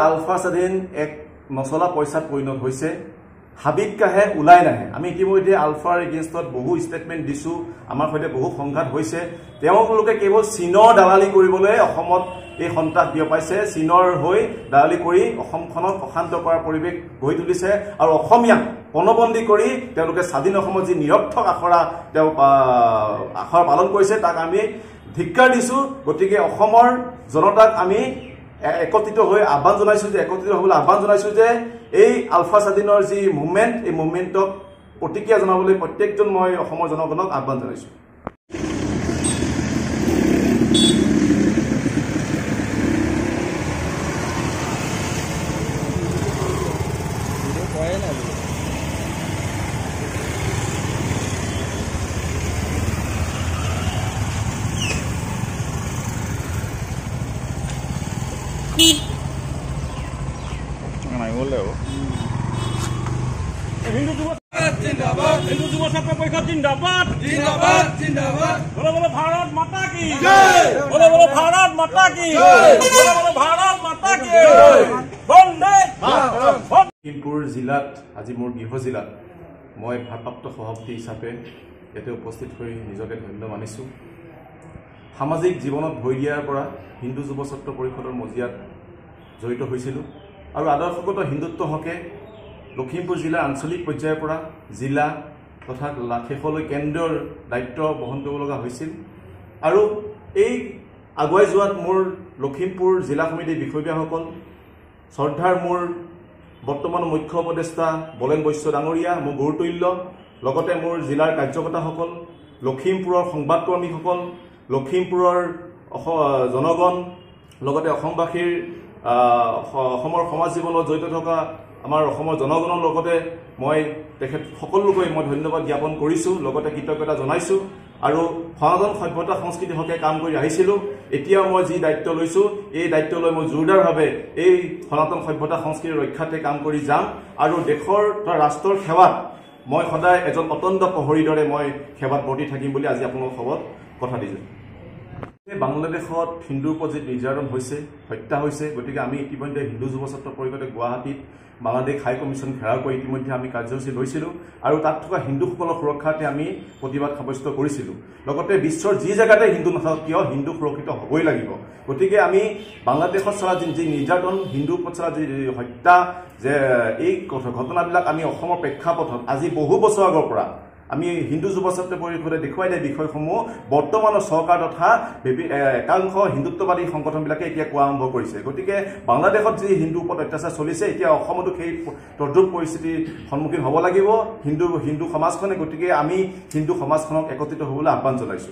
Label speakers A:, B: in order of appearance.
A: আলফা স্বাধীন এক নচলা পইচাত পৰিণত হৈছে হাবিব কাহে ওলাই নাহে আমি ইতিমধ্যে আলফাৰ এগেইনষ্টত বহু ষ্টেটমেন্ট দিছো আমাৰ সৈতে বহু সংঘাত হৈছে তেওঁলোকে কেৱল চীনৰ দালালি কৰিবলৈ অসমত এই সন্ত্ৰাস বিয়পাইছে চীনৰ হৈ দালালি কৰি অসমখনক অশান্ত কৰাৰ পৰিৱেশ গঢ়ি তুলিছে আৰু অসমীয়াক পণবন্দী কৰি তেওঁলোকে স্বাধীন অসমত যি নিৰৰ্থক আখৰা পালন কৰিছে তাক আমি ধিক্কাৰ দিছো গতিকে অসমৰ জনতাক আমি একত্ৰিত হৈ আহ্বান জনাইছো যে এই আলফা স্বাধীনৰ যি মুভমেন্ট এই মুভমেন্টক প্ৰতিক্ৰিয়া জনাবলৈ প্ৰত্যেকজন মই অসমৰ জনগণক আহ্বান জনাইছো
B: हिंदू युवा छात्र परिषद जिंदाबाद जिंदाबाद जिंदाबाद बोलो बोलो भारत माता की जय बोलो बोलो भारत माता की जय बोलो बोलो भारत माता की जय वंदे मातरम
A: লখিমপুৰ জিলাত আজি মোৰ গৃহ জিলাত মই ভাৰপ্ৰাপ্ত সভাপতি হিচাপে ইয়াতে উপস্থিত হৈ নিজকে ধন্য মানিছো সামাজিক জীৱনত ভৰি দিয়াৰ পৰা হিন্দু যুৱ ছাত্ৰ পৰিষদৰ মজিয়াত জড়িত হৈছিলো আৰু আদৰ্শগত হিন্দুত্ব হকে লখিমপুৰ জিলাৰ আঞ্চলিক পৰ্যায়ৰ পৰা জিলা তথা শেষলৈ কেন্দ্ৰৰ দায়িত্ব বহন কৰিব লগা হৈছিল আৰু এই আগুৱাই যোৱাত মোৰ লখিমপুৰ জিলা সমিতিৰ বিষয়ববীয়াসকল শ্ৰদ্ধাৰ মোৰ বৰ্তমান মুখ্য উপদেষ্টা বলেন বৈশ্য ডাঙৰীয়া মোৰ গুৰুতুল্য লগতে মোৰ জিলাৰ কাৰ্যকৰ্তাসকল লখিমপুৰৰ সংবাদকৰ্মীসকল লখিমপুৰৰ জনগণ লগতে অসমবাসীৰ অসমৰ সমাজ জীৱনত জড়িত থকা আমাৰ অসমৰ জনগণৰ লগতে মই তেখেত সকলোকে মই ধন্যবাদ জ্ঞাপন কৰিছো লগতে কৃতজ্ঞতা জনাইছো আৰু সনাতন সভ্যতা সংস্কৃতি হকে কাম কৰি আহিছিলো এতিয়া মই যি দায়িত্ব লৈছো এই দায়িত্ব লৈ মই জোৰদাৰভাৱে এই সনাতন সভ্যতা সংস্কৃতিৰ ৰক্ষাতে কাম কৰি যাম আৰু দেশৰ ৰাষ্ট্ৰৰ সেৱাত মই সদায় এজন অতন্ত প্ৰহৰীৰ দৰে মই সেৱাত বৰ্তি থাকিম বুলি আজি আপোনালোকৰ খবৰত কথা দিছো বাংলাদেশত হিন্দুৰ ওপৰত যি নিৰ্যাতন হৈছে হত্যা হৈছে গতিকে আমি ইতিমধ্যে হিন্দু যুৱ ছাত্ৰ পৰিষদে গুৱাহাটীত বাংলাদেশ হাই কমিশ্যন ঘেৰাও কৰি ইতিমধ্যে আমি কাৰ্যসূচী লৈছিলোঁ আৰু তাত থকা হিন্দুসকলৰ সুৰক্ষাতে আমি প্ৰতিবাদ সাব্যস্ত কৰিছিলোঁ লগতে বিশ্বৰ যি জেগাতে হিন্দু নাথাকক কিয় হিন্দু সুৰক্ষিত হ'বই লাগিব গতিকে আমি বাংলাদেশত চলা যি নিৰ্যাতন হিন্দুৰ ওপৰত চলা যি হত্যা যে এই ঘটনাবিলাক আমি অসমৰ প্ৰেক্ষাপটত আজি বহু বছৰ আগৰ পৰা আমি হিন্দু যুৱ ছাত্ৰ পৰিষদে দেখুৱাই দিয়া বিষয়সমূহ বৰ্তমানৰ চৰকাৰ তথা একাংশ হিন্দুত্ববাদী সংগঠনবিলাকে এতিয়া কোৱা আৰম্ভ কৰিছে গতিকে বাংলাদেশত যি হিন্দুৰ ওপৰত অত্যাচাৰ চলিছে এতিয়া অসমতো সেই তদ্ৰুপ পৰিস্থিতিৰ সন্মুখীন হ'ব লাগিব হিন্দু সমাজখনে গতিকে আমি হিন্দু সমাজখনক একত্ৰিত হ'বলৈ আহ্বান জনাইছো